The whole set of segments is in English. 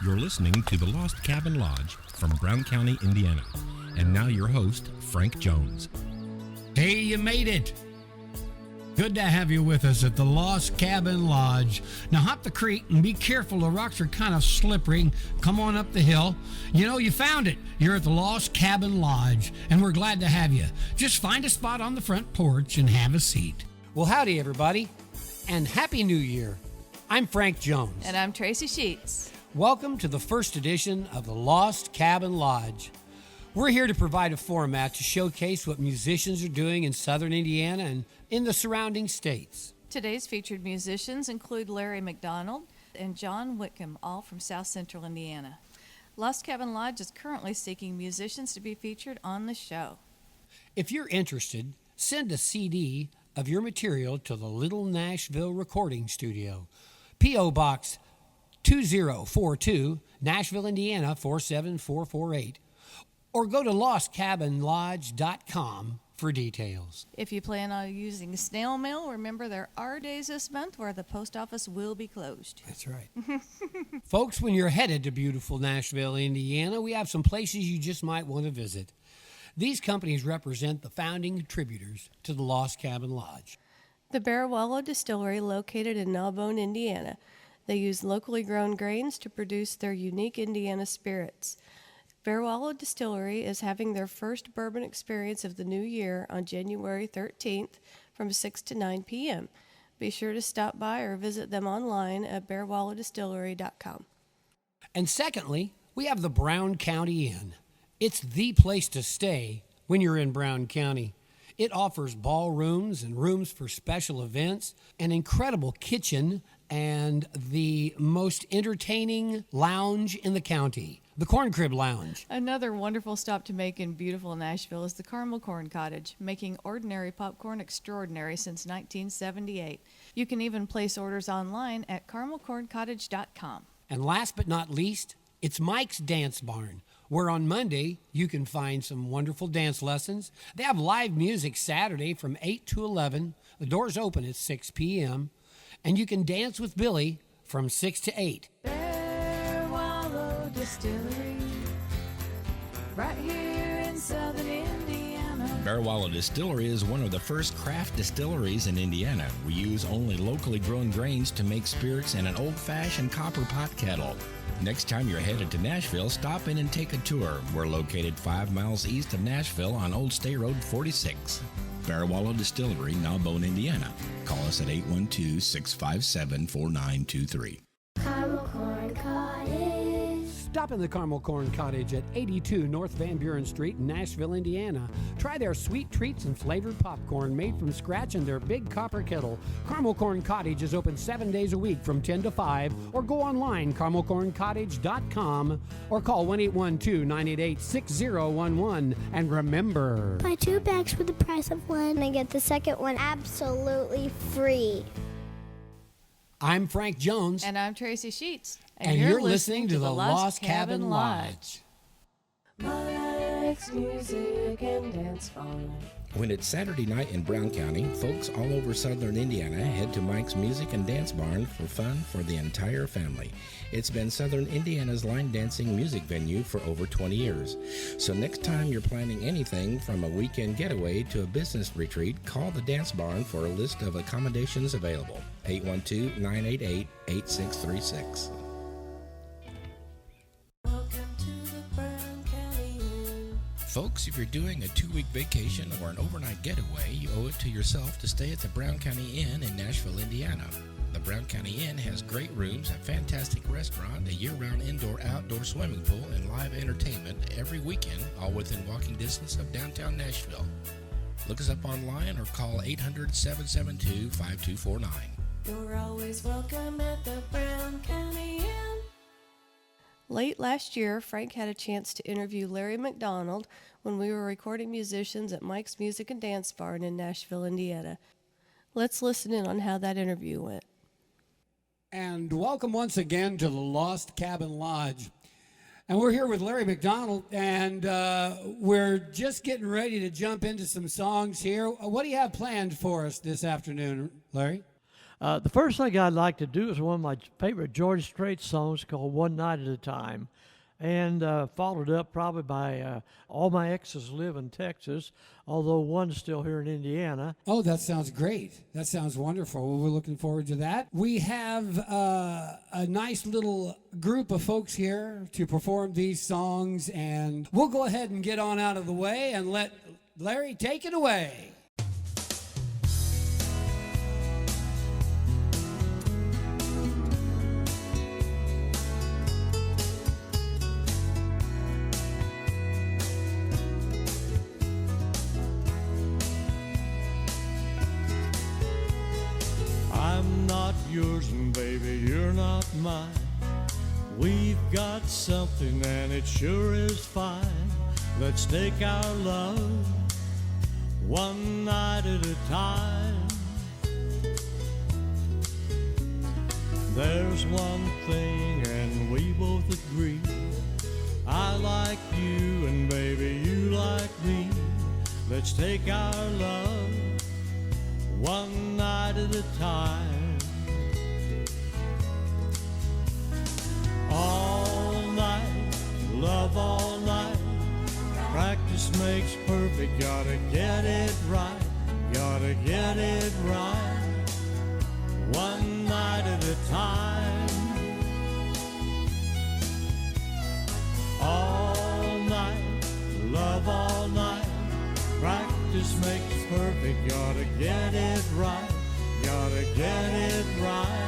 You're listening to The Lost Cabin Lodge from Brown County, Indiana. And now your host, Frank Jones. Hey, you made it. Good to have you with us at the Lost Cabin Lodge. Now hop the creek and be careful. The rocks are kind of slippery. Come on up the hill. You know, you found it. You're at the Lost Cabin Lodge, and we're glad to have you. Just find a spot on the front porch and have a seat. Well, howdy, everybody, and Happy New Year. I'm Frank Jones. And I'm Tracy Sheets. Welcome to the first edition of the Lost Cabin Lodge. We're here to provide a format to showcase what musicians are doing in southern Indiana and in the surrounding states. Today's featured musicians include Larry McDonald and John Whitcomb, all from South Central Indiana. Lost Cabin Lodge is currently seeking musicians to be featured on the show. If you're interested, send a CD of your material to the Little Nashville Recording Studio, P.O. Box 2042, Nashville, Indiana 47448. Or go to lostcabinlodge.com for details. If you plan on using snail mail, remember there are days this month where the post office will be closed. That's right. Folks, when you're headed to beautiful Nashville, Indiana, we have some places you just might want to visit. These companies represent the founding contributors to the Lost Cabin Lodge. The Bear Wallow Distillery, located in Narbonne, Indiana. They use locally grown grains to produce their unique Indiana spirits. Bear Wallow Distillery is having their first bourbon experience of the new year on January 13th from 6 to 9 p.m. Be sure to stop by or visit them online at bearwallowdistillery.com. And secondly, we have the Brown County Inn. It's the place to stay when you're in Brown County. It offers ballrooms and rooms for special events, an incredible kitchen, and the most entertaining lounge in the county, the Corn Crib Lounge. Another wonderful stop to make in beautiful Nashville is the Caramel Corn Cottage, making ordinary popcorn extraordinary since 1978. You can even place orders online at caramelcorncottage.com. And last but not least, it's Mike's Dance Barn, where on Monday you can find some wonderful dance lessons. They have live music Saturday from 8 to 11. The doors open at 6 p.m. And you can dance with Billy from 6 to 8. Bear Wallow Distillery, right here in southern Indiana. Bear Wallow Distillery is one of the first craft distilleries in Indiana. We use only locally grown grains to make spirits in an old-fashioned copper pot kettle. Next time you're headed to Nashville, stop in and take a tour. We're located 5 miles east of Nashville on Old State Road 46. Bear Wallow Distillery, Narbonne, Indiana. Call us at 812-657-4923. Caramel Corn Cottage. Stop in the Caramel Corn Cottage at 82 North Van Buren Street in Nashville, Indiana. Try their sweet treats and flavored popcorn made from scratch in their big copper kettle. Caramel Corn Cottage is open 7 days a week from 10 to 5, or go online, caramelcorncottage.com, or call 1-812-988-6011. And remember, Buy 2 bags for the price of one and get the second one absolutely free. I'm Frank Jones. And I'm Tracy Sheets. And you're listening to the Lost Cabin Lodge. Mike's Music and Dance Barn. When it's Saturday night in Brown County, folks all over southern Indiana head to Mike's Music and Dance Barn for fun for the entire family. It's been southern Indiana's line dancing music venue for over 20 years. So next time you're planning anything from a weekend getaway to a business retreat, call the Dance Barn for a list of accommodations available. 812-988-8636. Folks, if you're doing a 2-week vacation or an overnight getaway, you owe it to yourself to stay at the Brown County Inn in Nashville, Indiana. The Brown County Inn has great rooms, a fantastic restaurant, a year-round indoor-outdoor swimming pool, and live entertainment every weekend, all within walking distance of downtown Nashville. Look us up online or call 800-772-5249. You're always welcome at the Brown County Inn. Late last year, Frank had a chance to interview Larry McDonald when we were recording musicians at Mike's Music and Dance Barn in Nashville, Indiana. Let's listen in on how that interview went. And welcome once again to the Lost Cabin Lodge. And we're here with Larry McDonald, and we're just getting ready to jump into some songs here. What do you have planned for us this afternoon, Larry? The first thing I'd like to do is one of my favorite George Strait songs called One Night at a Time, and followed up probably by All My Exes Live in Texas, although one's still here in Indiana. Oh, that sounds great. That sounds wonderful. Well, we're looking forward to that. We have a nice little group of folks here to perform these songs, and we'll go ahead and get on out of the way and let Larry take it away. I'm not yours and baby, you're not mine. We've got something and it sure is fine. Let's take our love one night at a time. There's one thing and we both agree. I like you and baby you like me. Let's take our love one night at a time. All night, love all night. Practice makes perfect, gotta get it right. Gotta get it right. One night at a time. All night, love all night. Practice makes perfect, gotta get it right. Gotta get it right.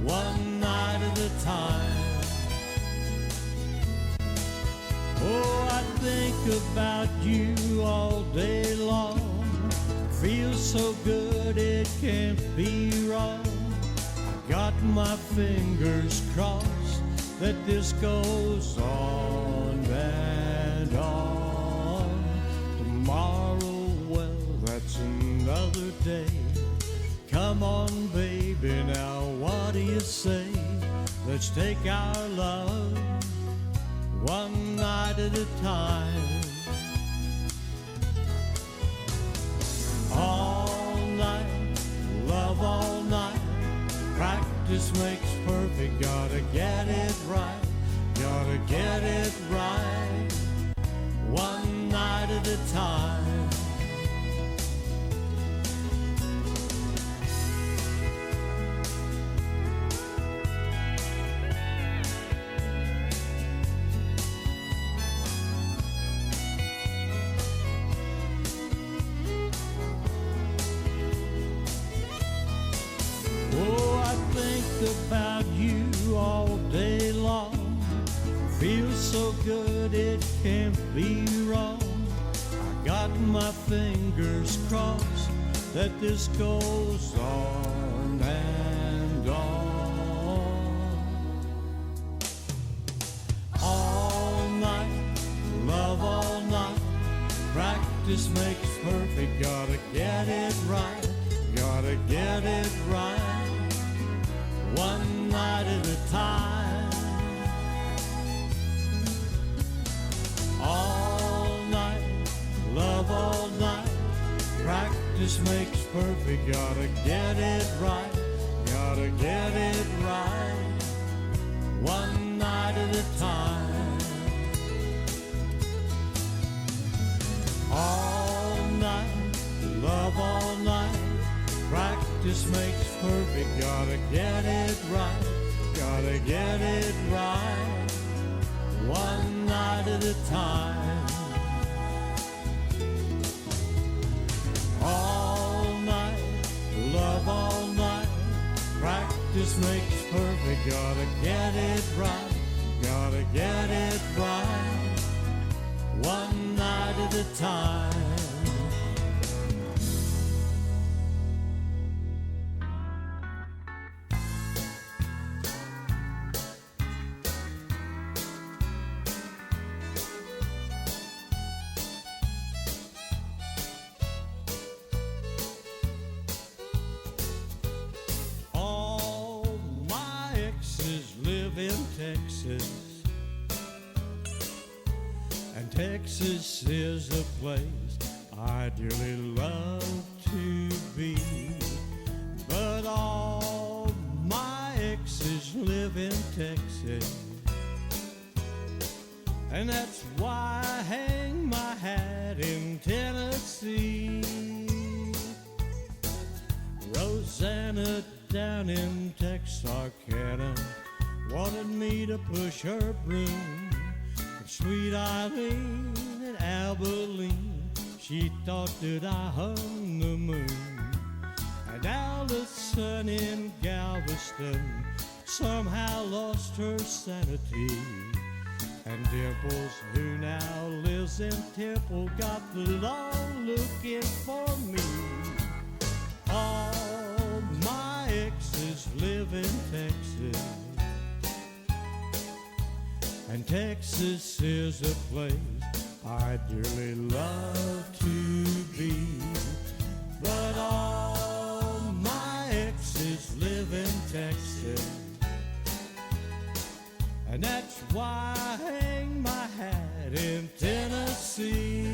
One night at a time. Oh, I think about you all day long. Feels so good it can't be wrong. I got my fingers crossed that this goes on and on. Tomorrow, well, that's another day. Come on, baby, now what do you say? Let's take our love one night at a time. All night, love all night. Practice makes perfect, gotta get it right. Gotta get it right. One night at a time. About you all day long. Feels so good it can't be wrong. I got my fingers crossed that this goes on and on. All night, love all night. Practice makes perfect, gotta get it right. Gotta get it right. One night at a time. All night, love all night. Practice makes perfect, gotta get it right. Gotta get it right. One night at a time. All night, love all night. Practice makes perfect, gotta get it right. Gotta get it right. One night at a time. All night, love all night. Practice makes perfect, gotta get it right. Gotta get it right. One night at a time. Texas, and Texas is a place I dearly love to be, but Texas. And that's why I hang my hat in Tennessee. Rosanna down in Texarkana wanted me to push her broom. And sweet Eileen in Abilene, she thought that I hung the moon. And Allison in Galveston somehow lost her sanity. And Dimples, who now lives in Temple, got the law looking for me. All my exes live in Texas, and Texas is a place I dearly love to be. But all my exes live in Texas, and that's why I hang my hat in Tennessee.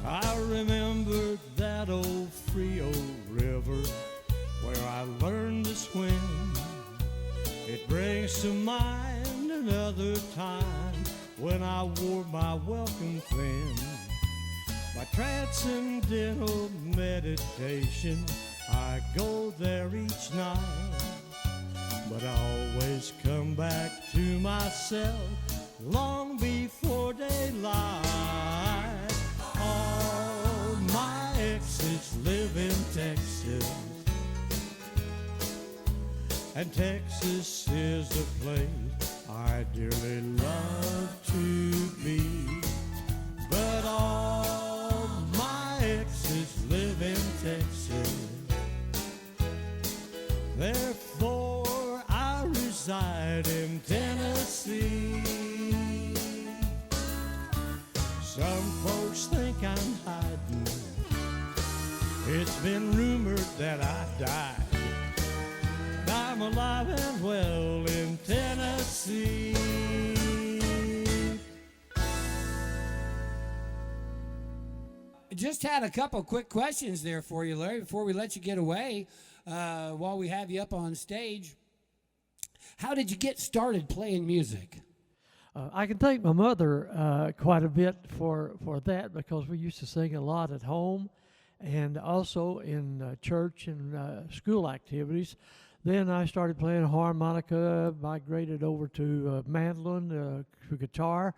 I remember that old Frio River where I learned to swim. It brings to mind another time when I wore my welcome thin. By transcendental meditation, I go there each night. But I always come back to myself long before daylight. All my exes live in Texas, and Texas is a place I dearly love to be. But all my exes live in Texas, therefore I reside in Tennessee. Some folks think I'm hiding. It's been rumored that I died. I'm alive and well in Tennessee. Just had a couple quick questions there for you, Larry, before we let you get away, while we have you up on stage. How did you get started playing music? I can thank my mother quite a bit for that, because we used to sing a lot at home and also in church and school activities. Then I started playing harmonica, migrated over to mandolin, to guitar,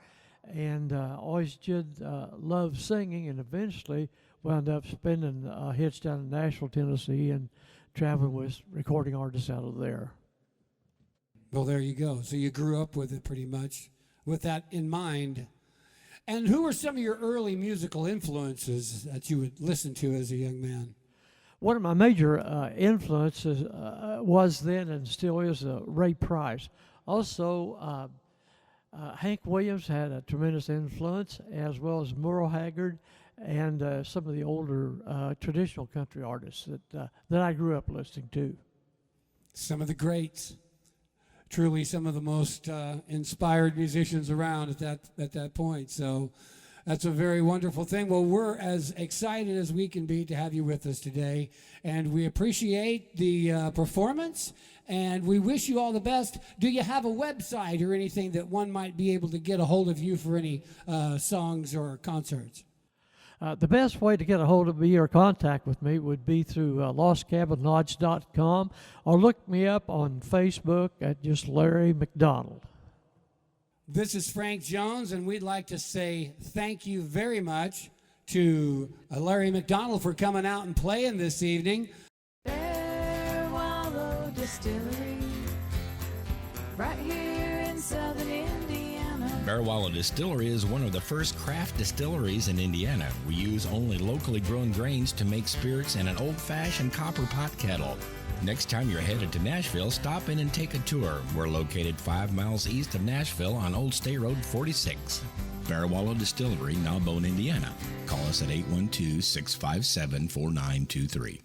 and always did love singing, and eventually wound up spending hits down in Nashville, Tennessee, and traveling with recording artists out of there. Well, there you go. So you grew up with it pretty much, with that in mind. And who were some of your early musical influences that you would listen to as a young man? One of my major influences was then and still is Ray Price. Also, Hank Williams had a tremendous influence, as well as Merle Haggard and some of the older traditional country artists that I grew up listening to. Some of the greats. Truly some of the most inspired musicians around at that point. So that's a very wonderful thing. Well, we're as excited as we can be to have you with us today, and we appreciate the performance, and we wish you all the best. Do you have a website or anything that one might be able to get a hold of you for any songs or concerts? The best way to get a hold of me or contact with me would be through lostcabinlodge.com, or look me up on Facebook at just Larry McDonald. This is Frank Jones, and we'd like to say thank you very much to Larry McDonald for coming out and playing this evening. Bear Wallow Distillery, right here in southern Indiana. Bear Wallow Distillery is one of the first craft distilleries in Indiana. We use only locally grown grains to make spirits in an old-fashioned copper pot kettle. Next time you're headed to Nashville, stop in and take a tour. We're located 5 miles east of Nashville on Old State Road 46. Bear Wallow Distillery, Narbonne, Indiana. Call us at 812-657-4923.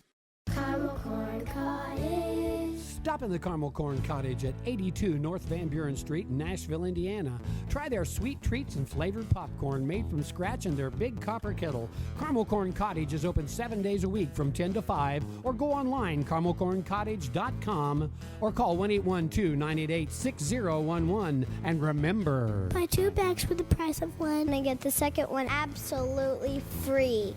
Caramel corn cottage. Stop in the Caramel Corn Cottage at 82 North Van Buren Street in Nashville, Indiana. Try their sweet treats and flavored popcorn made from scratch in their big copper kettle. Caramel Corn Cottage is open 7 days a week from 10 to 5, or go online, caramelcorncottage.com, or call 1-812-988-6011. And remember, Buy 2 bags for the price of 1 and get the second one absolutely free.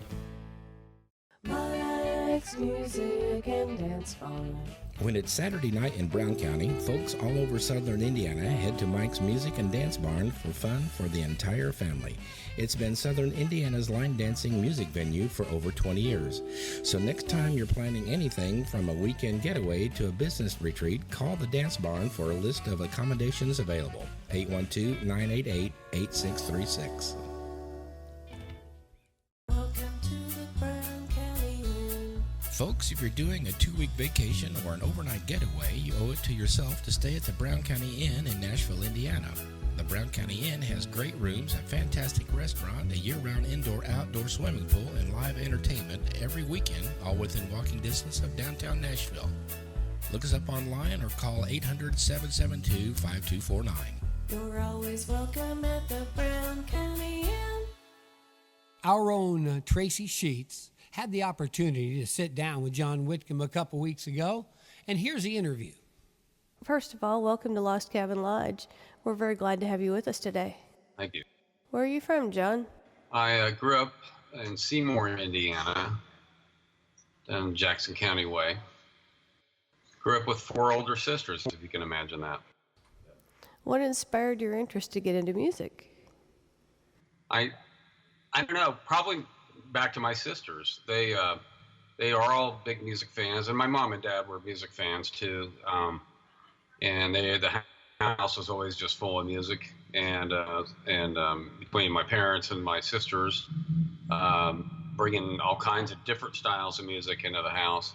Mike's Music and Dance Farm. When it's Saturday night in Brown County, folks all over southern Indiana head to Mike's Music and Dance Barn for fun for the entire family. It's been southern Indiana's line dancing music venue for over 20 years. So next time you're planning anything from a weekend getaway to a business retreat, call the Dance Barn for a list of accommodations available. 812-988-8636. Folks, if you're doing a 2-week vacation or an overnight getaway, you owe it to yourself to stay at the Brown County Inn in Nashville, Indiana. The Brown County Inn has great rooms, a fantastic restaurant, a year-round indoor-outdoor swimming pool, and live entertainment every weekend, all within walking distance of downtown Nashville. Look us up online or call 800-772-5249. You're always welcome at the Brown County Inn. our own Tracy Sheets had the opportunity to sit down with John Whitcomb a couple weeks ago, and here's the interview. First of all, welcome to Lost Cabin Lodge. We're very glad to have you with us today. Thank you. Where are you from, John? I grew up in Seymour, Indiana, down Jackson County way. Grew up with 4 older sisters, if you can imagine that. What inspired your interest to get into music? I don't know, probably back to my sisters. They are all big music fans, and my mom and dad were music fans too. And the house was always just full of music. And between my parents and my sisters, bringing all kinds of different styles of music into the house.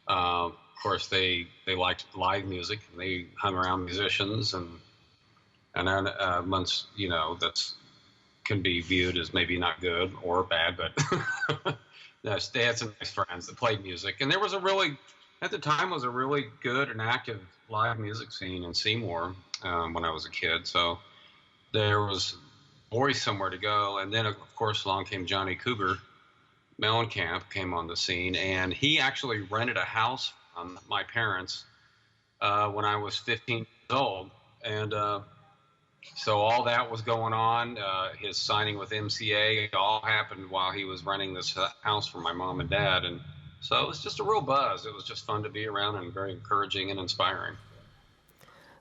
Of course, they liked live music. They hung around musicians, and then once that's can be viewed as maybe not good or bad, but yes, they had some nice friends that played music, and there was at the time was a really good and active live music scene in Seymour when I was a kid. So there was always somewhere to go. And then of course along came Johnny Cougar Mellencamp came on the scene, and he actually rented a house on my parents when I was 15 years old, and so all that was going on. His signing with MCA all happened while he was renting this house for my mom and dad. And so it was just a real buzz. It was just fun to be around and very encouraging and inspiring.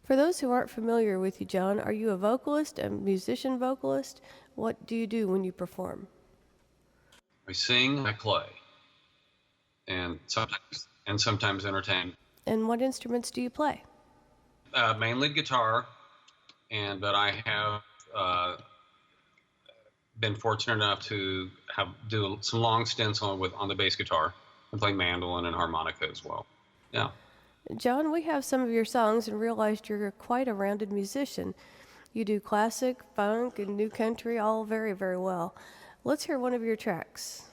For those who aren't familiar with you, John, are you a vocalist, a musician vocalist? What do you do when you perform? I sing, I play, and sometimes entertain. And what instruments do you play? Mainly guitar. But I have been fortunate enough to do some long stints on the bass guitar and play mandolin and harmonica as well. Yeah. John, we have some of your songs and realized you're quite a rounded musician. You do classic, funk, and new country all very, very well. Let's hear one of your tracks.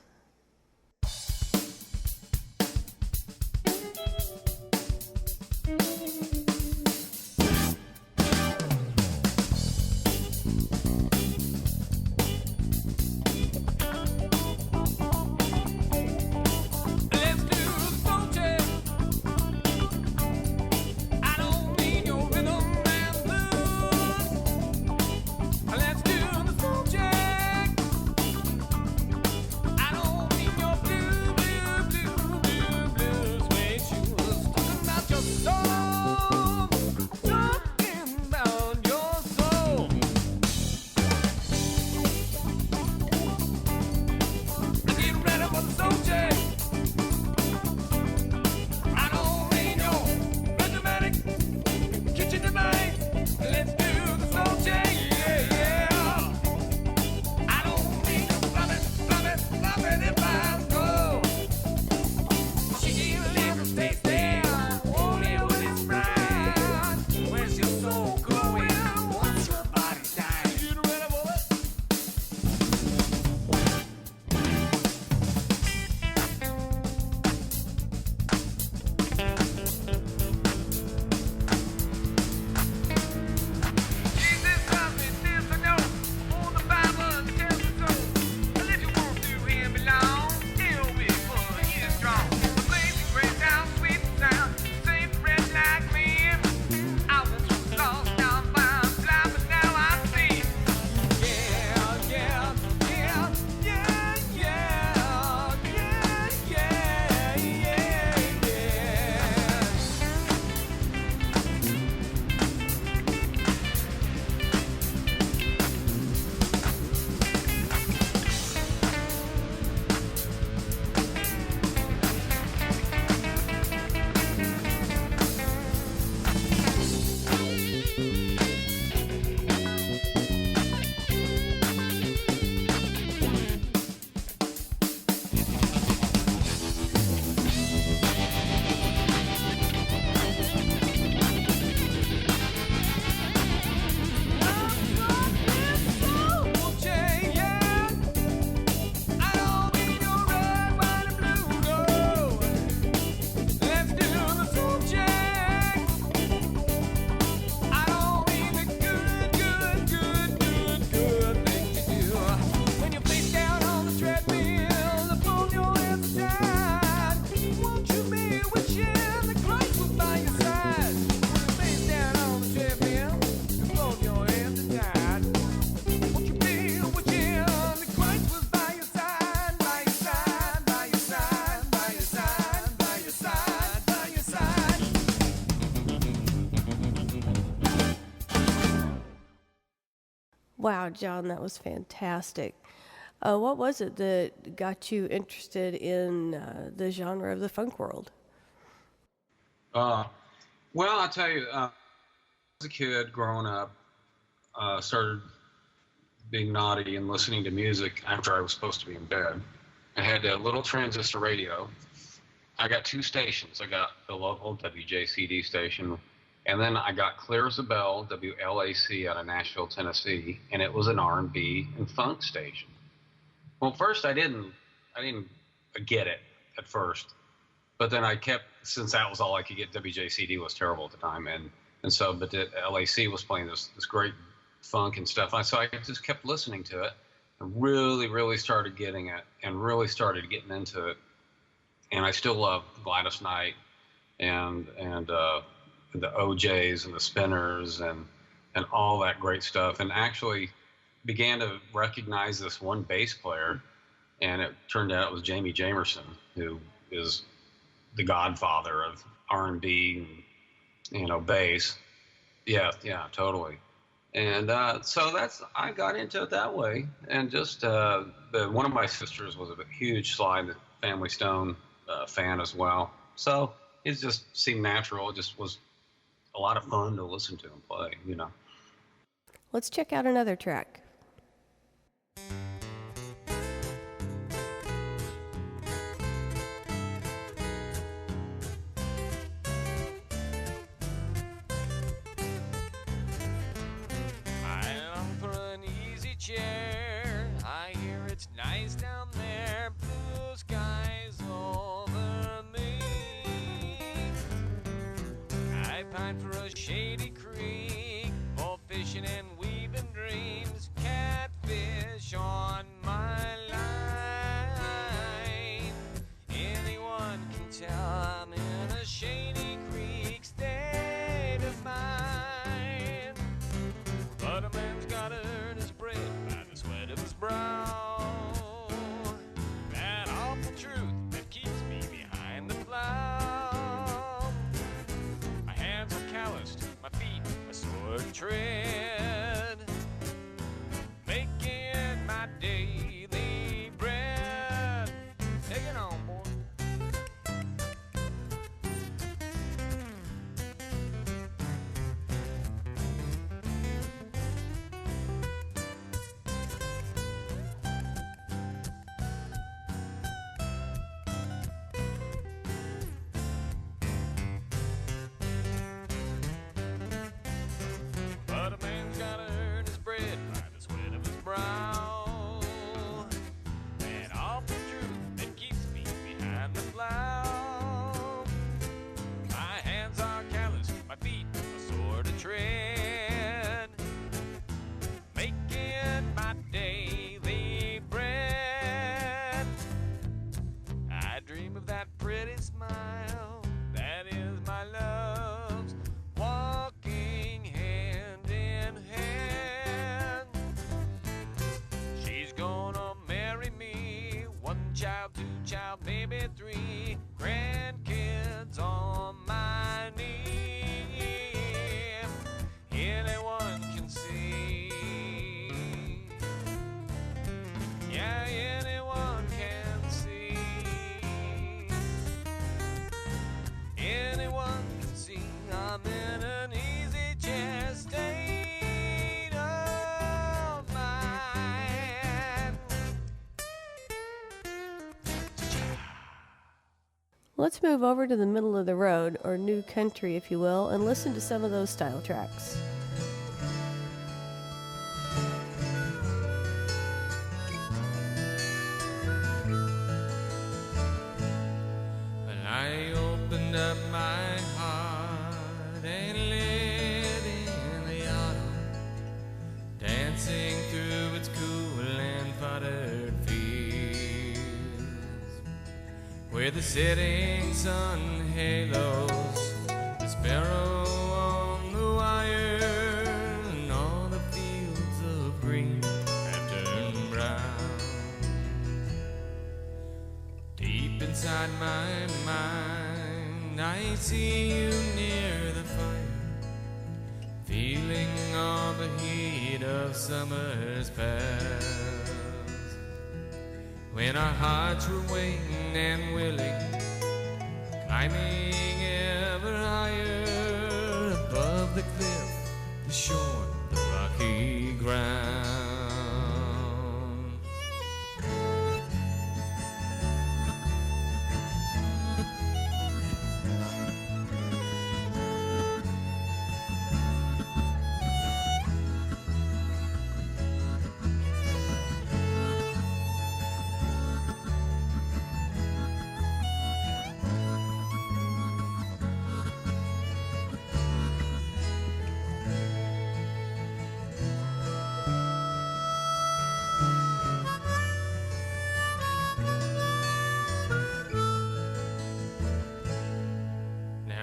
Soul. Wow, John, that was fantastic. What was it that got you interested in the genre of the funk world? Well, I'll tell you, as a kid growing up, started being naughty and listening to music after I was supposed to be in bed. I had a little transistor radio. I got two stations. I got the local WJCD station, and then I got Clear as a Bell, WLAC out of Nashville, Tennessee, and it was an R&B and funk station. Well, first I didn't get it at first, but then I kept, since that was all I could get, WJCD was terrible at the time, but the LAC was playing this great funk and stuff, so I just kept listening to it, and really started getting it, and really started getting into it, and I still love Gladys Knight, and the OJs and the Spinners and all that great stuff, and actually began to recognize this one bass player, and it turned out it was Jamie Jamerson, who is the godfather of R&B and bass. Yeah, totally. And so I got into it that way, and just one of my sisters was a huge Sly and the Family Stone fan as well, so it just seemed natural. It just was a lot of fun to listen to and play, Let's check out another track. Chair. I hear it's nice down there, blue skies over me. I pine for a shady creek, for fishing and weaving dreams, catfish on my line. Anyone can tell I'm in a shady creek state of mind, but a man's gotta earn his bread by the sweat of his brow. That awful truth that keeps me behind the plow. My hands are calloused, my feet a sore to tread, making my daily bread. Take it on, boy. But a man's gotta earn his bread by the sweat of his brow. That awful truth that keeps me behind the plow. My hands are calloused, my feet are sore to tread, making my daily bread. I dream of that pretty smile, that is my love's, walking hand in hand. She's gonna marry me, one child, two child, maybe three, grandkids on my knee. Anyone can see, yeah, anyone can see. Anyone can see I'm in an easy chair state of mind. Let's move over to the middle of the road, or new country, if you will, and listen to some of those style tracks. And I opened up my heart and let in the autumn, dancing through its cool and powdered fields, where the setting sun halos the sparrow on the wire, and all the fields of green have turned brown. Deep inside my mind, I see you near the fire, feeling all the heat of summer's past, when our hearts were waiting and willing, climbing ever higher above the cliff, the shore, the rocky ground.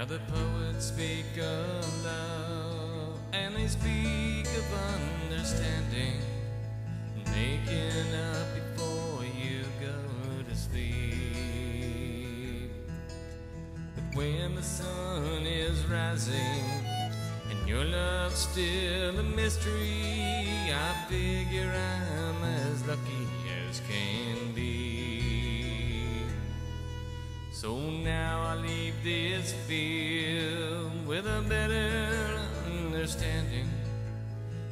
The poets speak of love, and they speak of understanding, making up before you go to sleep. But when the sun is rising and your love's still a mystery, I figure I'm as lucky as can be. So now I leave this field with a better understanding.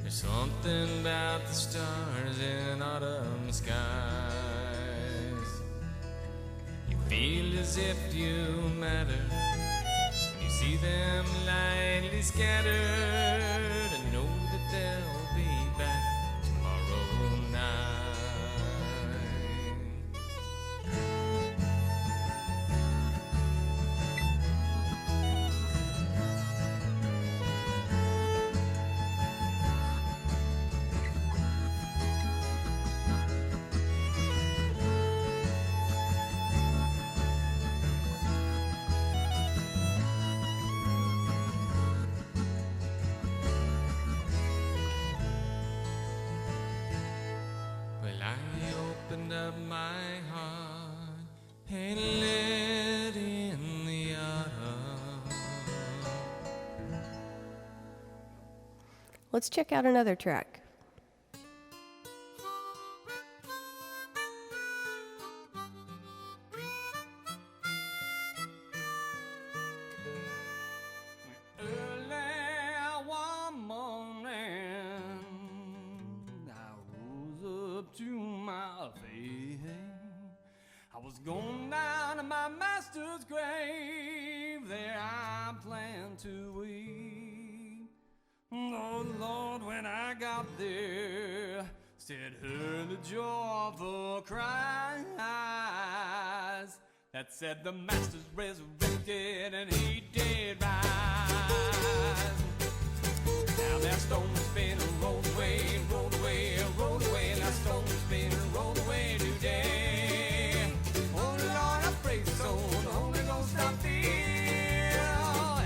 There's something about the stars in autumn skies. You feel as if you matter when you see them lightly scattered, and know that they'll be back tomorrow night. Up my heart and let in the autumn. Let's check out another track. Going down to my master's grave, there I plan to weep. Oh Lord, when I got there, said heard the joyful cries that said the master's resurrected and he did rise. Now that stone's been rolled away, rolled away, rolled away, and that stone's been rolled away today. So the Holy Ghost I feel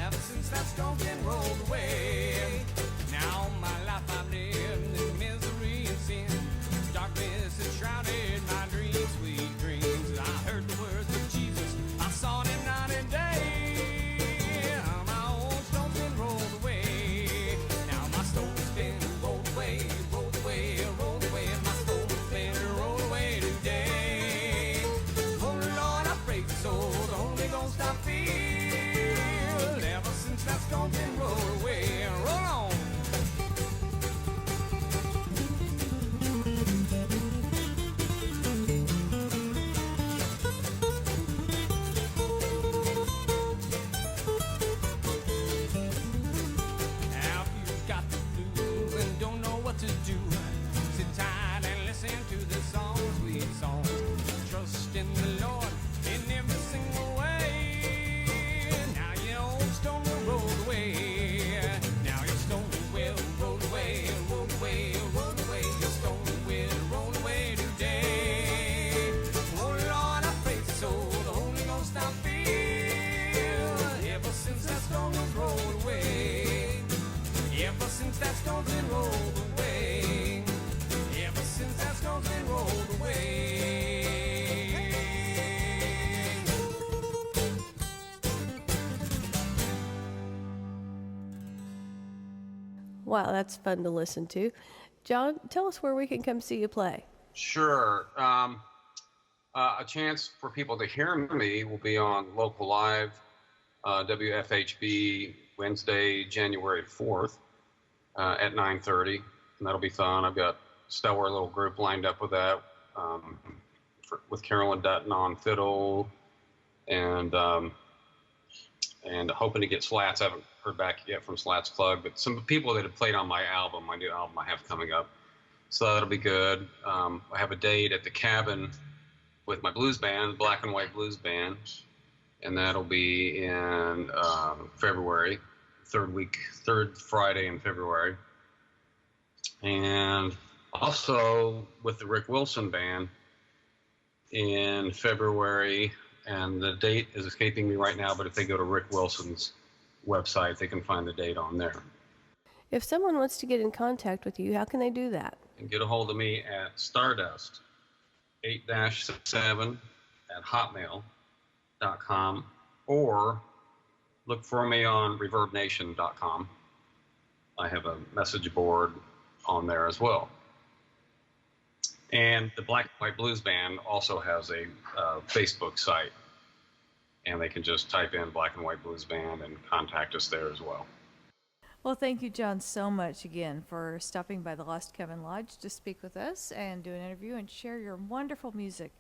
ever since that stone's been rolled away. Now my life I've lived in misery and sin. Darkness has shrouded my dreams, sweet dreams. I heard the words of Jesus, I saw him night and day. My old stone's been rolled away. Now my stone's been rolled away, rolled Wow, that's fun to listen to. John, tell us where we can come see you play. Sure. A chance for people to hear me will be on Local Live, WFHB, Wednesday, January 4th at 9:30, and that'll be fun. I've got a stellar little group lined up with that, with Carolyn Dutton on fiddle, and hoping to get Slats. I haven't heard back yet from Slats Plug, but some people that have played on my new album I have coming up. So that'll be good. I have a date at the Cabin with my blues band, Black and White Blues Band, and that'll be in February, third Friday in February. And also with the Rick Wilson Band in February, and the date is escaping me right now, but if they go to Rick Wilson's website, they can find the date on there. If someone wants to get in contact with you, how can they do that? And get a hold of me at Stardust 8-7 at hotmail.com, or look for me on reverbnation.com. I have a message board on there as well. And the Black and White Blues Band also has a Facebook site, and they can just type in Black and White Blues Band and contact us there as well. Well, thank you, John, so much again for stopping by the Lost Cabin Lodge to speak with us and do an interview and share your wonderful music.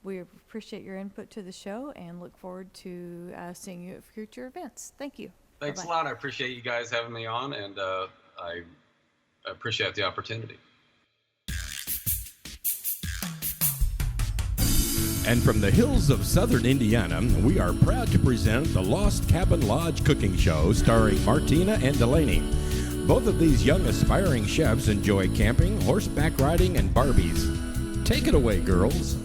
We appreciate your input to the show and look forward to seeing you at future events. Thank you. Thanks Bye-bye. a lot. I appreciate you guys having me on, and I appreciate the opportunity. And from the hills of southern Indiana, we are proud to present the Lost Cabin Lodge Cooking Show starring Martina and Delaney. Both of these young aspiring chefs enjoy camping, horseback riding, and Barbies. Take it away, girls.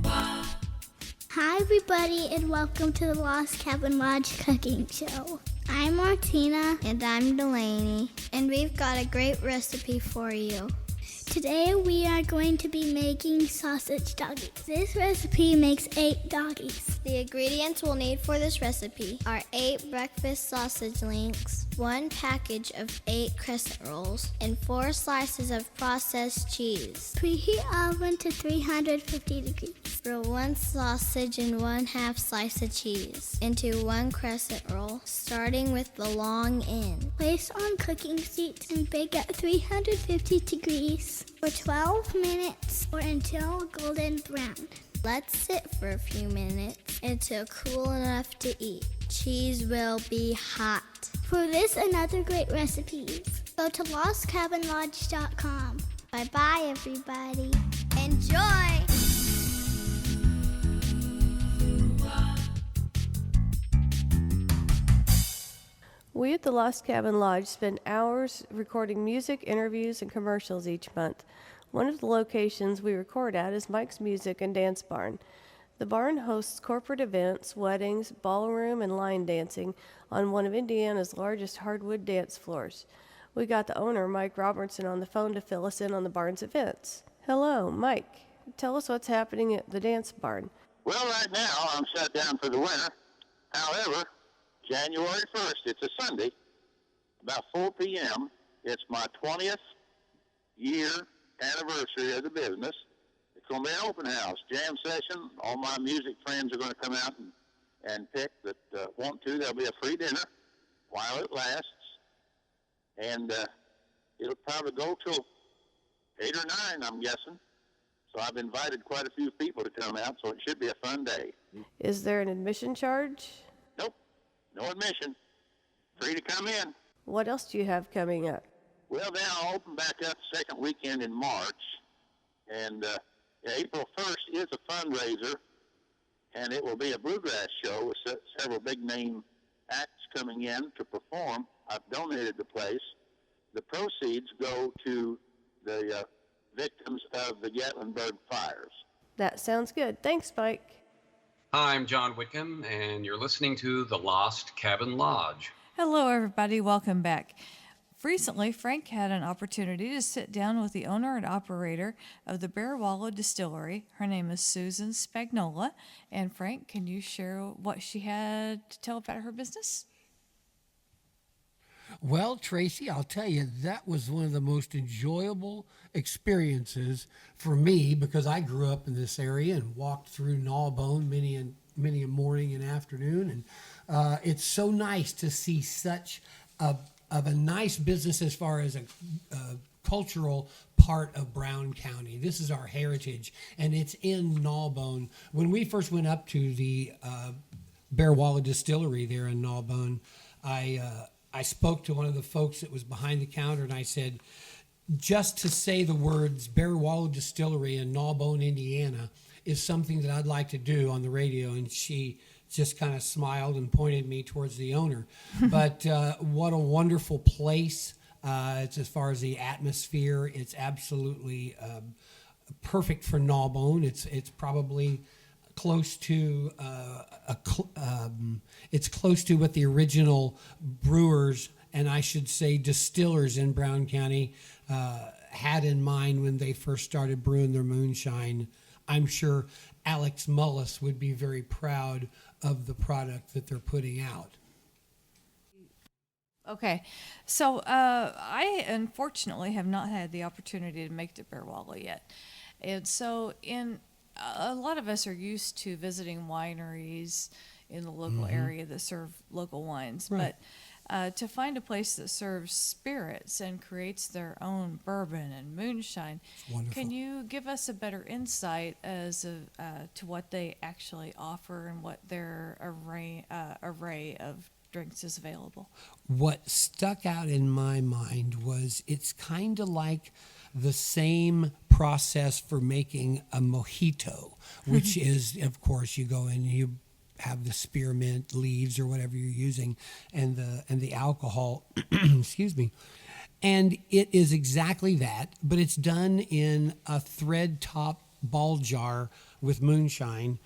Hi, everybody, and welcome to the Lost Cabin Lodge Cooking Show. I'm Martina. And I'm Delaney. And we've got a great recipe for you. Today we are going to be making sausage doggies. This recipe makes 8 doggies. The ingredients we'll need for this recipe are 8 breakfast sausage links, 1 package of 8 crescent rolls, and 4 slices of processed cheese. Preheat oven to 350 degrees. Roll 1 sausage and 1/2 slice of cheese into 1 crescent roll, starting with the long end. Place on cooking sheets and bake at 350 degrees for 12 minutes or until golden brown. Let sit for a few minutes until cool enough to eat. Cheese will be hot. For this and other great recipes, go to lostcabinlodge.com. Bye-bye, everybody. Enjoy! We at the Lost Cabin Lodge spend hours recording music, interviews, and commercials each month. One of the locations we record at is Mike's Music and Dance Barn. The barn hosts corporate events, weddings, ballroom, and line dancing on one of Indiana's largest hardwood dance floors. We got the owner, Mike Robertson, on the phone to fill us in on the barn's events. Hello, Mike. Tell us what's happening at the dance barn. Well, right now I'm shut down for the winter. However, January 1st, it's a Sunday, about 4 p.m. It's my 20th year anniversary of the business. It's going to be an open house, jam session. All my music friends are going to come out and pick that want to. There'll be a free dinner while it lasts. And it'll probably go till 8 or 9, I'm guessing. So I've invited quite a few people to come out, so it should be a fun day. Is there an admission charge? Nope, no admission. Free to come in. What else do you have coming up? Well, then I'll open back up the second weekend in March. And April 1st is a fundraiser, and it will be a bluegrass show with several big-name acts coming in to perform. I've donated the place. The proceeds go to the victims of the Gatlinburg fires. That sounds good. Thanks, Mike. Hi, I'm John Whitcomb, and you're listening to The Lost Cabin Lodge. Hello, everybody. Welcome back. Recently, Frank had an opportunity to sit down with the owner and operator of the Bear Wallow Distillery. Her name is Susan Spagnola. And Frank, can you share what she had to tell about her business? Well, Tracy, I'll tell you, that was one of the most enjoyable experiences for me because I grew up in this area and walked through Gnawbone many a morning and afternoon. And it's so nice to see such of a nice business as far as a cultural part of Brown County. This is our heritage, and it's in Gnawbone. When we first went up to the Bear Wallow Distillery there in Gnawbone, I spoke to one of the folks that was behind the counter, and I said, just to say the words Bear Wallow Distillery in Gnawbone, Indiana, is something that I'd like to do on the radio. And she just kind of smiled and pointed me towards the owner. But what a wonderful place. It's as far as the atmosphere, it's absolutely perfect for Gnawbone. It's probably close to it's close to what the original brewers, and I should say distillers in Brown County had in mind when they first started brewing their moonshine. I'm sure Alex Mullis would be very proud of the product that they're putting out. Okay, so I unfortunately have not had the opportunity to make it to Bear Wallow yet. And so a lot of us are used to visiting wineries in the local area that serve local wines. Right. But to find a place that serves spirits and creates their own bourbon and moonshine, can you give us a better insight as to what they actually offer and what their array of drinks is available? What stuck out in my mind was it's kind of like the same process for making a mojito, which is, of course, you go in, you have the spearmint leaves or whatever you're using, and the alcohol, excuse me, and it is exactly that, but it's done in a thread top ball jar with moonshine.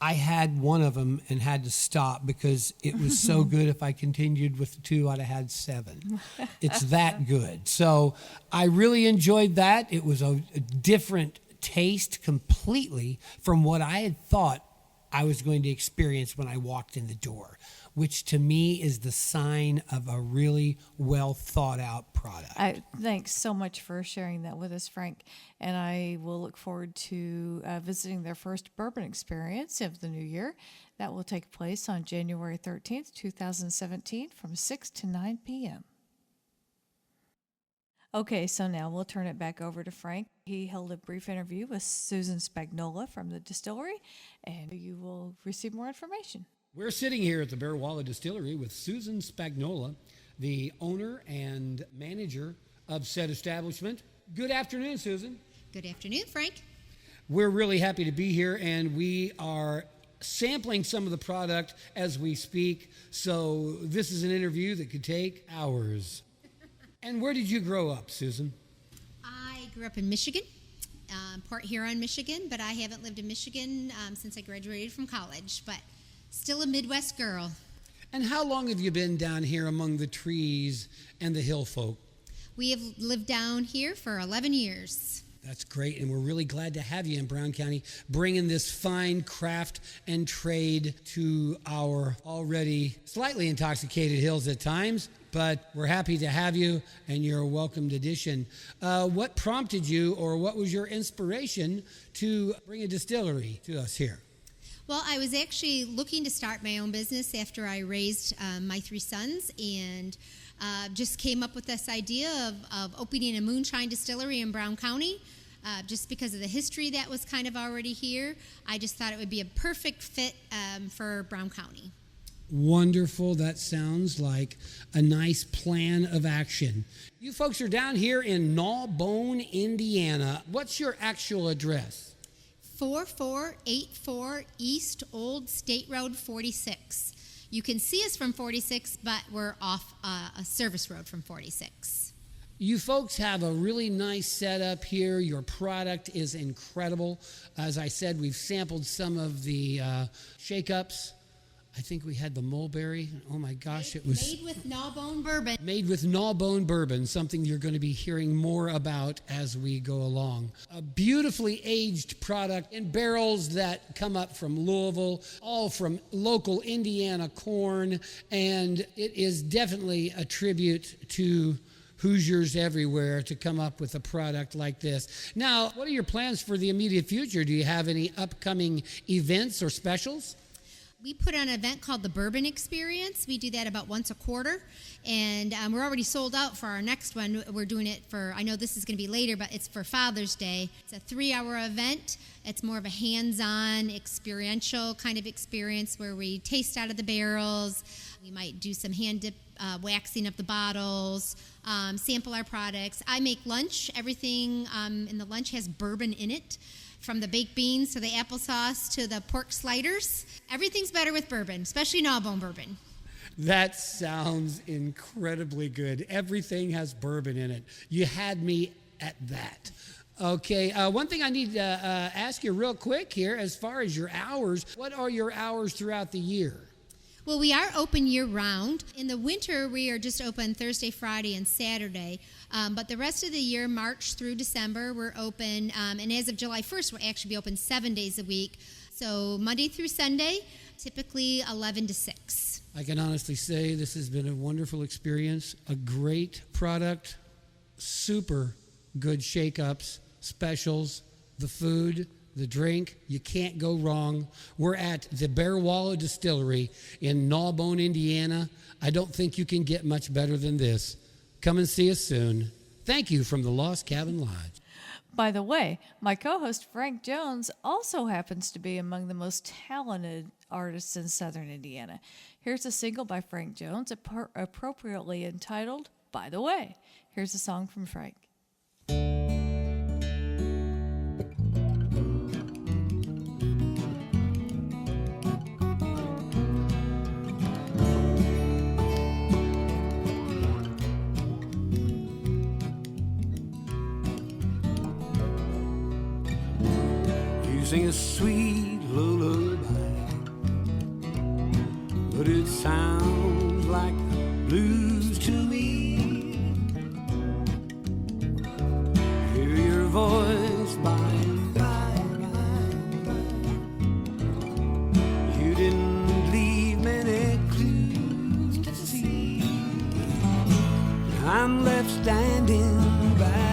I had one of them and had to stop because it was so good. If I continued with 2, I'd have had 7. It's that good. So I really enjoyed that. It was a different taste completely from what I had thought I was going to experience when I walked in the door, which to me is the sign of a really well thought out product. Thanks so much for sharing that with us, Frank. And I will look forward to visiting their first bourbon experience of the new year. That will take place on January 13th, 2017 from 6 to 9 p.m. Okay, so now we'll turn it back over to Frank. He held a brief interview with Susan Spagnola from the distillery, and you will receive more information. We're sitting here at the Bear Wallow Distillery with Susan Spagnola, the owner and manager of said establishment. Good afternoon, Susan. Good afternoon, Frank. We're really happy to be here, and we are sampling some of the product as we speak, so this is an interview that could take hours. And where did you grow up, Susan? I grew up in Michigan, Port Huron, Michigan, but I haven't lived in Michigan since I graduated from college, but still a Midwest girl. And how long have you been down here among the trees and the hill folk? We have lived down here for 11 years. That's great, and we're really glad to have you in Brown County, bringing this fine craft and trade to our already slightly intoxicated hills at times, but we're happy to have you, and you're a welcomed addition. What prompted you, or what was your inspiration to bring a distillery to us here? Well, I was actually looking to start my own business after I raised my 3 sons, and just came up with this idea of opening a moonshine distillery in Brown County. Just because of the history that was kind of already here, I just thought it would be a perfect fit for Brown County. Wonderful. That sounds like a nice plan of action. You folks are down here in Gnawbone, Indiana. What's your actual address? 4484 East Old State Road 46. You can see us from 46, but we're off a service road from 46. You folks have a really nice setup here. Your product is incredible. As I said, we've sampled some of the shake-ups. I think we had the mulberry. Oh my gosh, it was made with gnawbone bourbon. Made with gnawbone bourbon, something you're going to be hearing more about as we go along. A beautifully aged product in barrels that come up from Louisville, all from local Indiana corn, and it is definitely a tribute to Hoosiers everywhere to come up with a product like this. Now, what are your plans for the immediate future? Do you have any upcoming events or specials? We put on an event called the Bourbon Experience. We do that about once a quarter, and we're already sold out for our next one. We're doing it for, I know this is going to be later, but it's for Father's Day. It's a 3-hour event. It's more of a hands-on, experiential kind of experience where we taste out of the barrels. We might do some hand dip, waxing of the bottles, sample our products. I make lunch. Everything in the lunch has bourbon in it. From the baked beans to the applesauce to the pork sliders. Everything's better with bourbon, especially gnawbone bourbon. That sounds incredibly good. Everything has bourbon in it. You had me at that. Okay, one thing I need to ask you real quick here, as far as your hours, what are your hours throughout the year? Well, we are open year-round. In the winter, we are just open Thursday, Friday, and Saturday. But the rest of the year, March through December, we're open. And as of July 1st, we'll actually be open 7 days a week. So Monday through Sunday, typically 11 to 6. I can honestly say this has been a wonderful experience, a great product, super good shake-ups, specials, the food, the drink, you can't go wrong. We're at the Bear Wallow Distillery in Gnawbone, Indiana. I don't think you can get much better than this. Come and see us soon. Thank you from the Lost Cabin Lodge. By the way, my co-host Frank Jones also happens to be among the most talented artists in Southern Indiana. Here's a single by Frank Jones, appropriately entitled, By the Way. Here's a song from Frank. Sing a sweet lullaby, but it sounds like blues to me. Hear your voice by and by. You didn't leave many clues to see. I'm left standing by.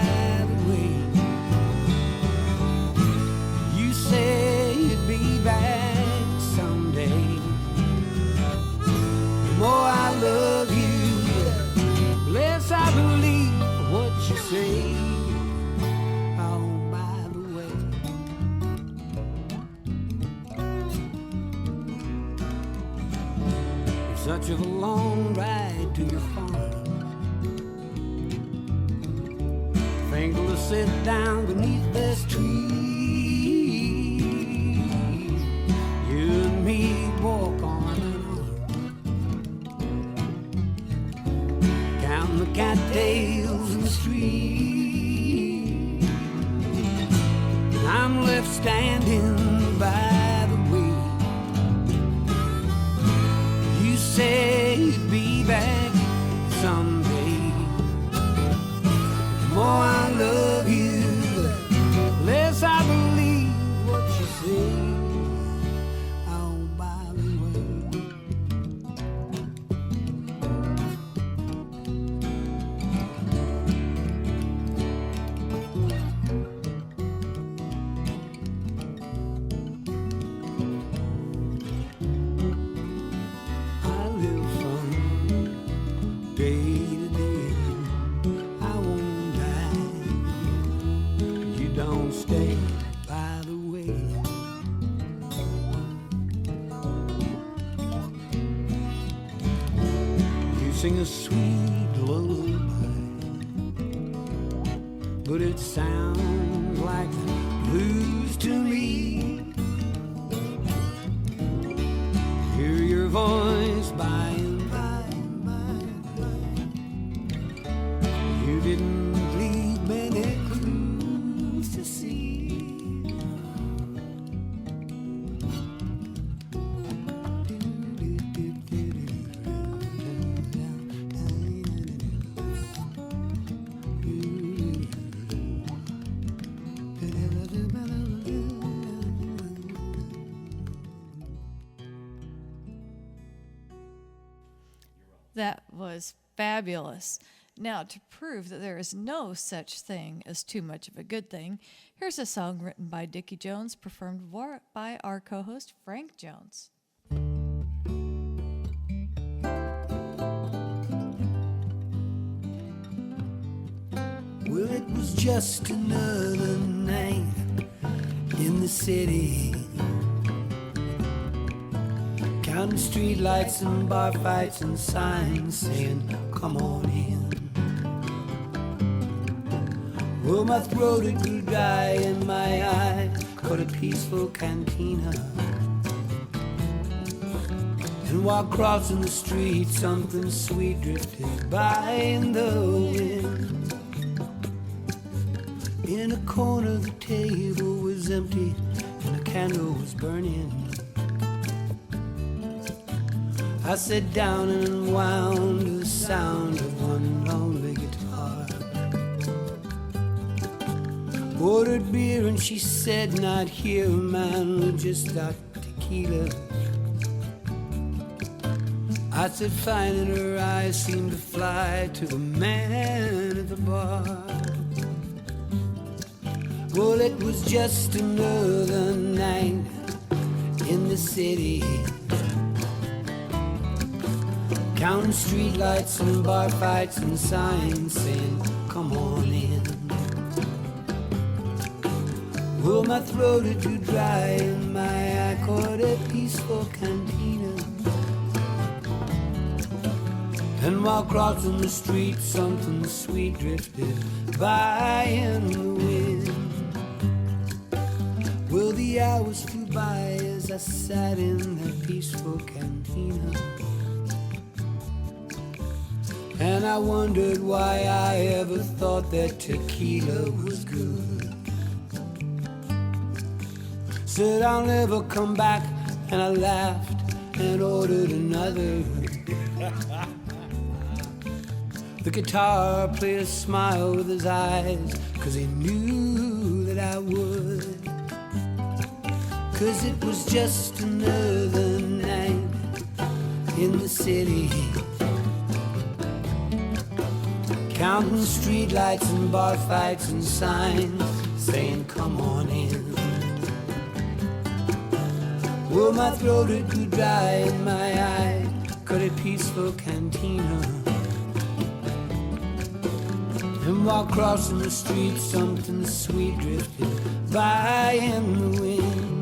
Say you'd be back someday. The more I love you, the less I believe what you say. Oh, by the way, it's such a long ride to your farm. Thankful to sit down beneath this tree. Me walk on and on, count the cattails in the street, and I'm left standing by the way. You say you'd be back someday. The more I love you, the less I believe what you say. Sing a sweet lullaby, but it sounds like blues to me. Hear your voice by and by. You didn't leave many clues to see. That was fabulous. Now, to prove that there is no such thing as too much of a good thing, here's a song written by Dickie Jones, performed by our co-host Frank Jones. Well, it was just another night in the city, counting street lights and bar fights and signs saying, come on in. Well, my throat had grew dry and my eyes caught a peaceful cantina. And while crossing the street, something sweet drifted by in the wind. In a corner the table was empty and a candle was burning. I sat down and unwound to the sound of one lonely guitar. Ordered beer and she said, not here, man, we just got tequila. I said fine, and her eyes seemed to fly to the man at the bar. Well, it was just another night in the city, counting streetlights and bar fights and signs saying, come on in. Well, my throat had too dry and my eye caught a peaceful cantina. And while crossing the street, something sweet drifted by in the wind. Well, the hours flew by as I sat in that peaceful cantina. And I wondered why I ever thought that tequila was good. Said I'll never come back, and I laughed and ordered another. The guitar player smiled with his eyes, 'cause he knew that I would. 'Cause it was just another night in the city, counting streetlights and bar fights and signs saying, come on in. Well, my throat had grew dry and my eye caught a peaceful cantina. And while crossing the street, something sweet drifted by in the wind.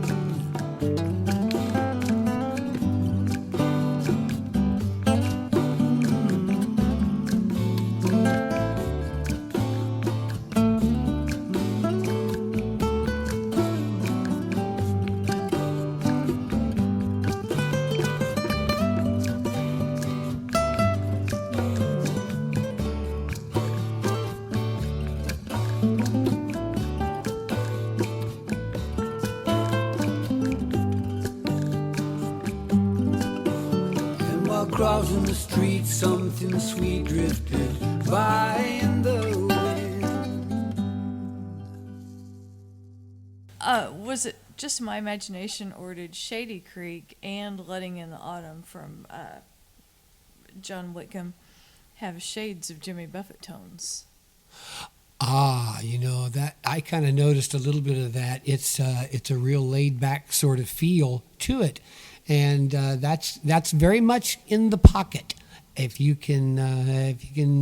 Crossing the street, something sweet drifted by in the wind. Was it just my imagination, or did Shady Creek and Letting in the Autumn from John Whitcomb have shades of Jimmy Buffett tones? You know, that I kind of noticed a little bit of that. It's a real laid back sort of feel to it. And that's very much in the pocket. If you can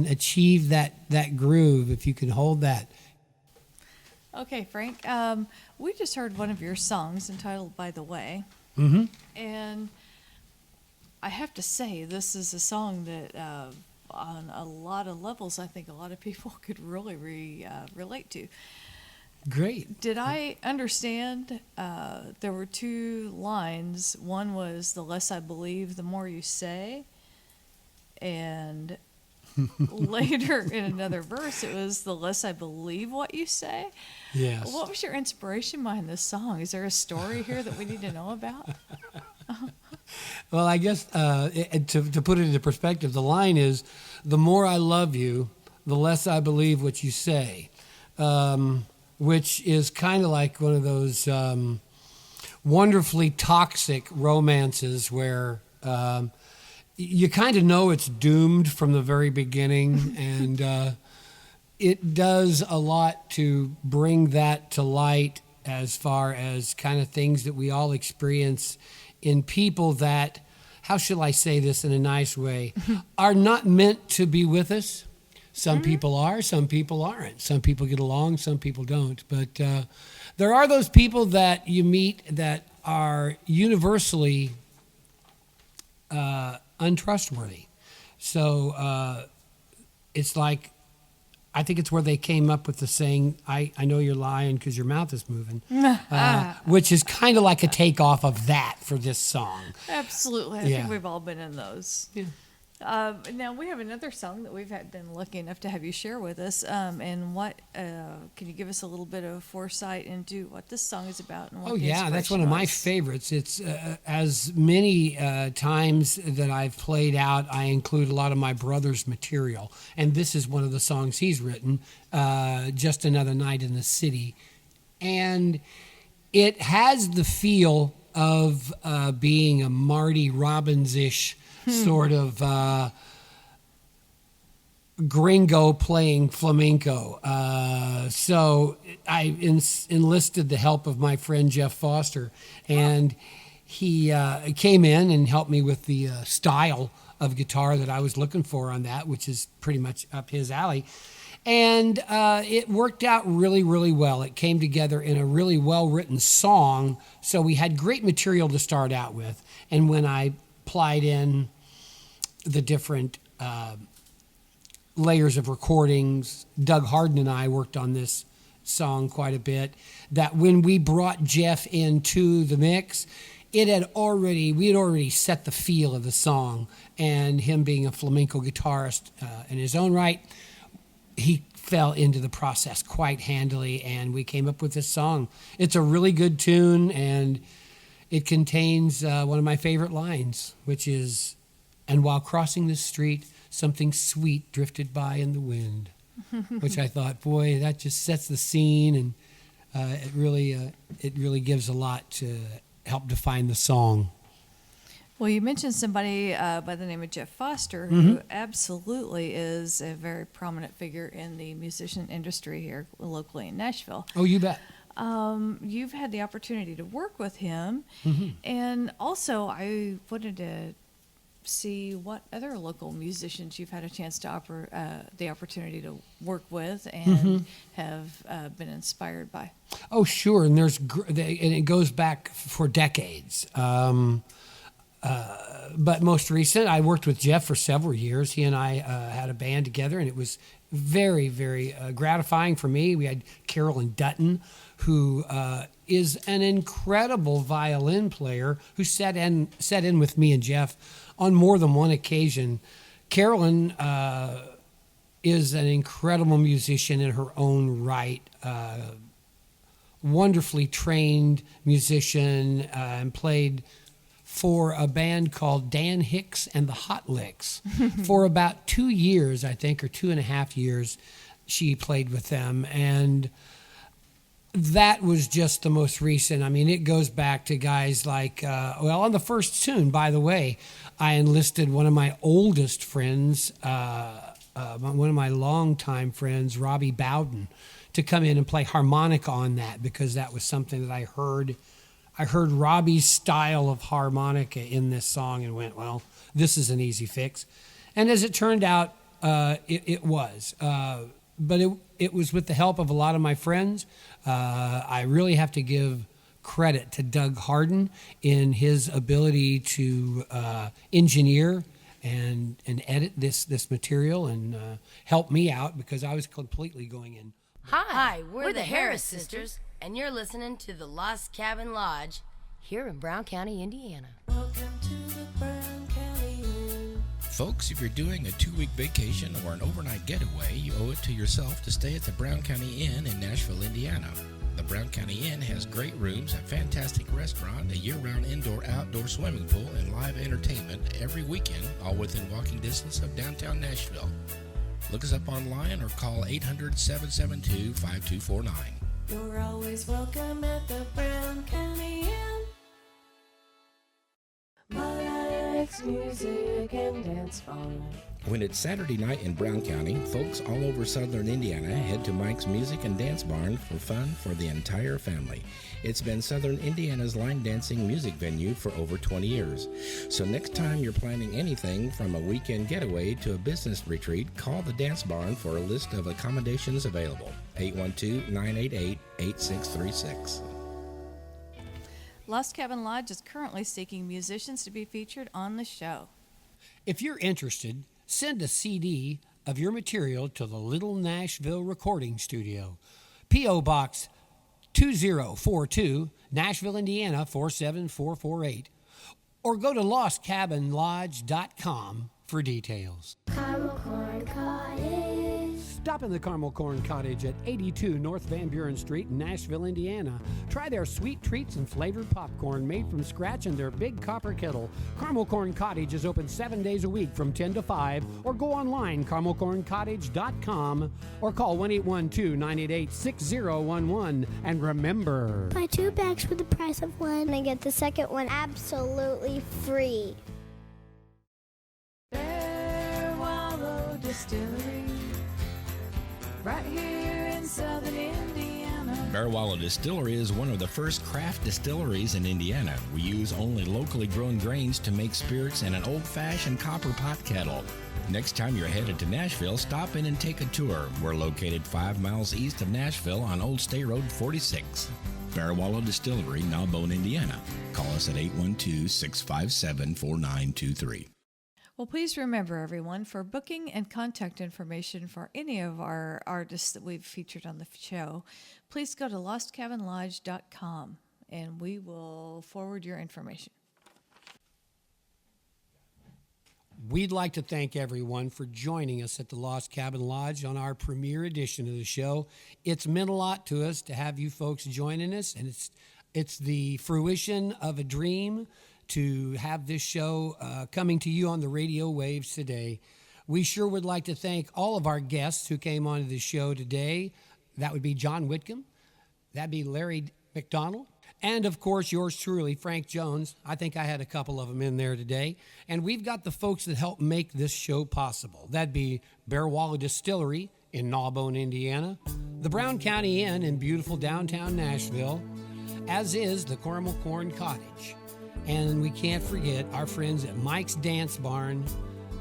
achieve that groove, if you can hold that. Okay, Frank. We just heard one of your songs entitled "By the Way," and I have to say this is a song that, on a lot of levels, I think a lot of people could really relate to. Great. Did I understand there were two lines? One was, the less I believe, the more you say. And later in another verse, it was, the less I believe what you say. Yes. What was your inspiration behind this song? Is there a story here that we need to know about? Well, I guess to put it into perspective, the line is, the more I love you, the less I believe what you say. Which is kind of like one of those wonderfully toxic romances where you kind of know it's doomed from the very beginning, and it does a lot to bring that to light as far as kind of things that we all experience in people that, how shall I say this in a nice way, are not meant to be with us. Some people are, some people aren't. Some people get along, some people don't. But there are those people that you meet that are universally untrustworthy. So it's like, I think it's where they came up with the saying, I know you're lying because your mouth is moving, which is kind of like a takeoff of that for this song. Absolutely. I Yeah. think we've all been in those. Yeah. Now, we have another song that we've been lucky enough to have you share with us. And what can you give us a little bit of foresight into what this song is about? And what Oh, the yeah, that's one inspiration of my was? favorites. It's as many times that I've played out, I include a lot of my brother's material. And this is one of the songs he's written, Just Another Night in the City. And it has the feel of being a Marty Robbins-ish sort of gringo playing flamenco. So I enlisted the help of my friend Jeff Foster, and he came in and helped me with the style of guitar that I was looking for on that, which is pretty much up his alley. And it worked out really, really well. It came together in a really well-written song, so we had great material to start out with. And when I applied in the different layers of recordings, Doug Harden and I worked on this song quite a bit, that when we brought Jeff into the mix, we had already set the feel of the song, and him being a flamenco guitarist in his own right, he fell into the process quite handily, and we came up with this song. It's a really good tune, and it contains one of my favorite lines, which is, "And while crossing the street, something sweet drifted by in the wind," which I thought, boy, that just sets the scene, and it really gives a lot to help define the song. Well, you mentioned somebody by the name of Jeff Foster, who absolutely is a very prominent figure in the musician industry here locally in Nashville. Oh, you bet. You've had the opportunity to work with him, and also I wanted to see what other local musicians you've had a chance to the opportunity to work with and have been inspired by. Oh, sure, and and it goes back for decades. But most recent, I worked with Jeff for several years. He and I had a band together, and it was very, very gratifying for me. We had Carolyn Dutton, who is an incredible violin player, who sat in with me and Jeff on more than one occasion. Carolyn is an incredible musician in her own right, wonderfully trained musician, and played for a band called Dan Hicks and the Hot Licks. For about 2 years, I think, or 2.5 years, she played with them. And that was just the most recent. I mean, it goes back to guys like, on the first tune, by the way, I enlisted one of my oldest friends, one of my longtime friends, Robbie Bowden, to come in and play harmonica on that, because that was something that I heard Robbie's style of harmonica in this song and went, well, this is an easy fix. And as it turned out, it was. But it was with the help of a lot of my friends. I really have to give credit to Doug Harden in his ability to engineer and edit this material and help me out, because I was completely going in. Hi, we're the Harris Sisters, and you're listening to the Lost Cabin Lodge here in Brown County, Indiana. Welcome to the Brown County Inn. Folks, if you're doing a 2-week vacation or an overnight getaway, you owe it to yourself to stay at the Brown County Inn in Nashville, Indiana. The Brown County Inn has great rooms, a fantastic restaurant, a year-round indoor-outdoor swimming pool, and live entertainment every weekend, all within walking distance of downtown Nashville. Look us up online or call 800-772-5249. You're always welcome at the Brown County Inn. My life Mike's Music and Dance Barn. When it's Saturday night in Brown County, folks all over southern Indiana head to Mike's Music and Dance Barn for fun for the entire family. It's been southern Indiana's line dancing music venue for over 20 years. So next time you're planning anything from a weekend getaway to a business retreat, call the Dance Barn for a list of accommodations available. 812-988-8636. Lost Cabin Lodge is currently seeking musicians to be featured on the show. If you're interested, send a CD of your material to the Little Nashville Recording Studio, P.O. Box 2042, Nashville, Indiana 47448, or go to lostcabinlodge.com for details. Caramel Corn Cottage. Stop in the Caramel Corn Cottage at 82 North Van Buren Street in Nashville, Indiana. Try their sweet treats and flavored popcorn made from scratch in their big copper kettle. Caramel Corn Cottage is open 7 days a week from 10 to 5, or go online, caramelcorncottage.com, or call 1-812-988-6011. And remember, Buy 2 bags for the price of one and get the second one absolutely free. Bear Wallow Distillery, right here in southern Indiana. Bear Wallow Distillery is one of the first craft distilleries in Indiana. We use only locally grown grains to make spirits in an old-fashioned copper pot kettle. Next time you're headed to Nashville, stop in and take a tour. We're located 5 miles east of Nashville on Old State Road 46. Bear Wallow Distillery, Narbonne, Indiana. Call us at 812-657-4923. Well, please remember, everyone, for booking and contact information for any of our artists that we've featured on the show, please go to lostcabinlodge.com, and we will forward your information. we'd like to thank everyone for joining us at the Lost Cabin Lodge on our premiere edition of the show. It's meant a lot to us to have you folks joining us, and it's the fruition of a dream to have this show coming to you on the radio waves today. We sure would like to thank all of our guests who came onto the show today. That would be John Whitcomb. That'd be Larry McDonald. And, of course, yours truly, Frank Jones. I think I had a couple of them in there today. And we've got the folks that help make this show possible. That'd be Bear Wallow Distillery in Narbonne, Indiana, the Brown County Inn in beautiful downtown Nashville, as is the Caramel Corn Cottage. And we can't forget our friends at Mike's Dance Barn,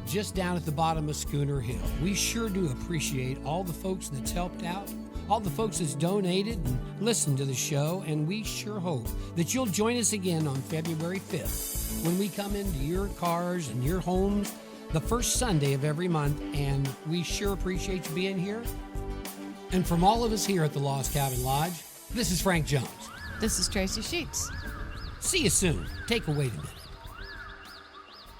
just down at the bottom of Schooner Hill. We sure do appreciate all the folks that's helped out, all the folks that's donated and listened to the show, and we sure hope that you'll join us again on February 5th when we come into your cars and your homes the first Sunday of every month, and we sure appreciate you being here. And from all of us here at the Lost Cabin Lodge, this is Frank Jones. This is Tracy Sheets. See you soon. Take a wait a minute.